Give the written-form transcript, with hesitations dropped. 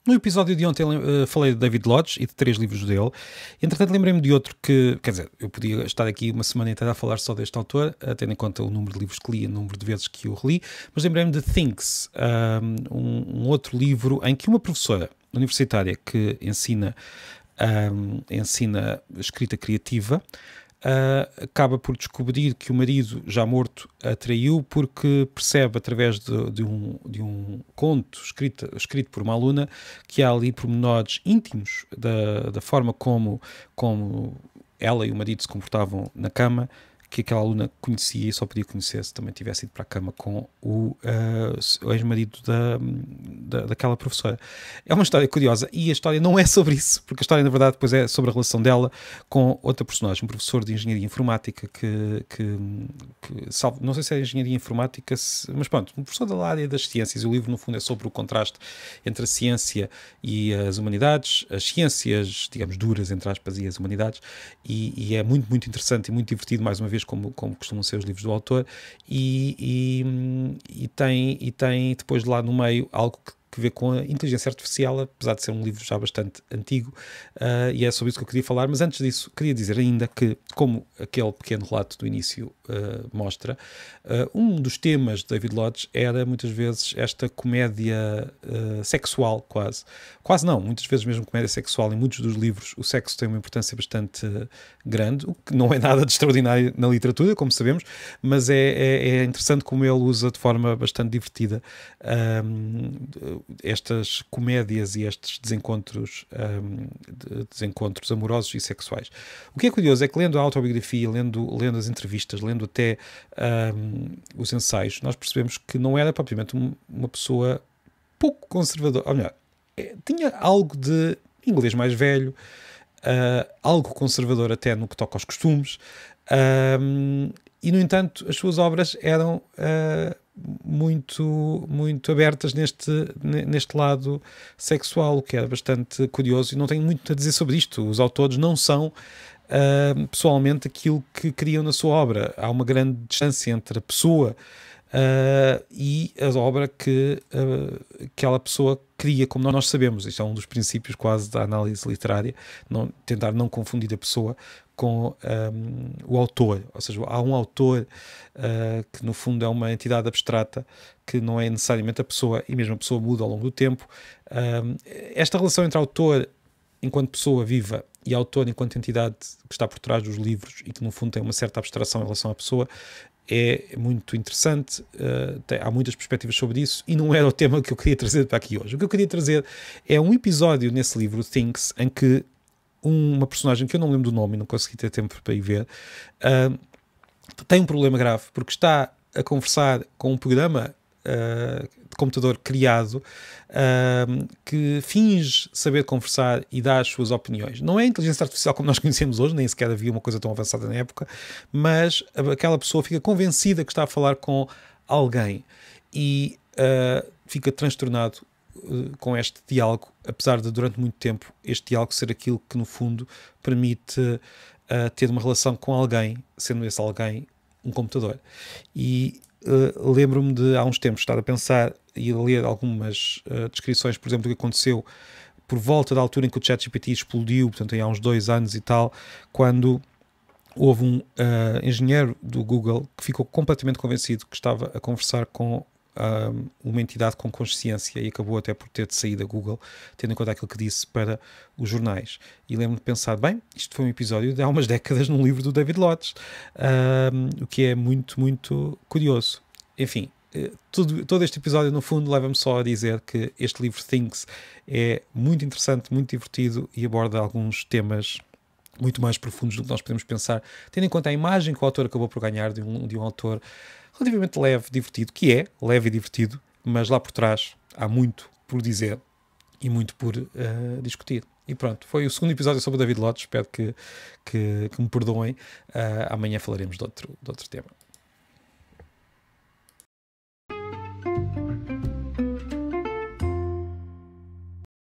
No episódio de ontem falei de David Lodge e de 3 livros dele. Entretanto, lembrei-me de outro que, quer dizer, eu podia estar aqui uma semana inteira a falar só deste autor, tendo em conta o número de livros que li, o número de vezes que o reli, mas lembrei-me de Things, um outro livro em que uma professora universitária que ensina escrita criativa, acaba por descobrir que o marido, já morto, a traiu porque percebe, através de um conto escrito por uma aluna, que há ali pormenores íntimos da forma como ela e o marido se comportavam na cama, que aquela aluna conhecia e só podia conhecer se também tivesse ido para a cama com o ex-marido daquela professora. É uma história curiosa e a história não é sobre isso, porque a história, na verdade, depois é sobre a relação dela com outra personagem, um professor de engenharia informática não sei se é engenharia informática, mas pronto, um professor da área das ciências. E o livro, no fundo, é sobre o contraste entre a ciência e as humanidades, as ciências, digamos, duras, entre aspas, e as humanidades, e é muito, muito interessante e muito divertido, mais uma vez, como costumam ser os livros do autor, e tem depois lá no meio algo que vê com a inteligência artificial, apesar de ser um livro já bastante antigo, e é sobre isso que eu queria falar. Mas antes disso, queria dizer ainda que, como aquele pequeno relato do início mostra, um dos temas de David Lodge era muitas vezes esta comédia sexual, quase não, muitas vezes mesmo comédia sexual. Em muitos dos livros o sexo tem uma importância bastante grande, o que não é nada de extraordinário na literatura, como sabemos, mas é interessante como ele usa de forma bastante divertida estas comédias e estes desencontros amorosos e sexuais. O que é curioso é que, lendo a autobiografia, lendo as entrevistas, lendo até os ensaios, nós percebemos que não era propriamente uma pessoa pouco conservadora, ou melhor, tinha algo de inglês mais velho, algo conservador até no que toca aos costumes, e, no entanto, as suas obras eram muito, muito abertas neste lado sexual, o que era bastante curioso, e não tenho muito a dizer sobre isto. Os autores não são pessoalmente aquilo que criam na sua obra. Há uma grande distância entre a pessoa e a obra que aquela pessoa cria, como nós sabemos. Isto é um dos princípios quase da análise literária, tentar não confundir a pessoa com o autor. Ou seja, há um autor que no fundo é uma entidade abstrata, que não é necessariamente a pessoa, e mesmo a pessoa muda ao longo do tempo. Esta relação entre autor enquanto pessoa viva e autor enquanto entidade que está por trás dos livros, e que no fundo tem uma certa abstração em relação à pessoa, é muito interessante. Há muitas perspectivas sobre isso, e não era o tema que eu queria trazer para aqui hoje. O que eu queria trazer é um episódio nesse livro, Things, em que uma personagem que eu não lembro do nome e não consegui ter tempo para ir ver, tem um problema grave, porque está a conversar com um programa de computador criado que finge saber conversar e dá as suas opiniões. Não é a inteligência artificial como nós conhecemos hoje, nem sequer havia uma coisa tão avançada na época, mas aquela pessoa fica convencida que está a falar com alguém e fica transtornado com este diálogo, apesar de, durante muito tempo, este diálogo ser aquilo que, no fundo, permite ter uma relação com alguém, sendo esse alguém um computador. E lembro-me de, há uns tempos, estar a pensar e a ler algumas descrições, por exemplo, do que aconteceu por volta da altura em que o ChatGPT explodiu, portanto, há uns 2 anos e tal, quando houve um engenheiro do Google que ficou completamente convencido que estava a conversar com uma entidade com consciência, e acabou até por ter de sair da Google, tendo em conta aquilo que disse para os jornais. E lembro-me de pensar, bem, isto foi um episódio de há umas décadas num livro do David Lodge, o que é muito, muito curioso. Enfim, todo este episódio, no fundo, leva-me só a dizer que este livro, Things, é muito interessante, muito divertido, e aborda alguns temas muito mais profundos do que nós podemos pensar, tendo em conta a imagem que o autor acabou por ganhar de um autor relativamente leve, divertido, que é leve e divertido, mas lá por trás há muito por dizer e muito por discutir. E pronto, foi o segundo episódio sobre o David Lodge. Espero que me perdoem. Amanhã falaremos de outro tema.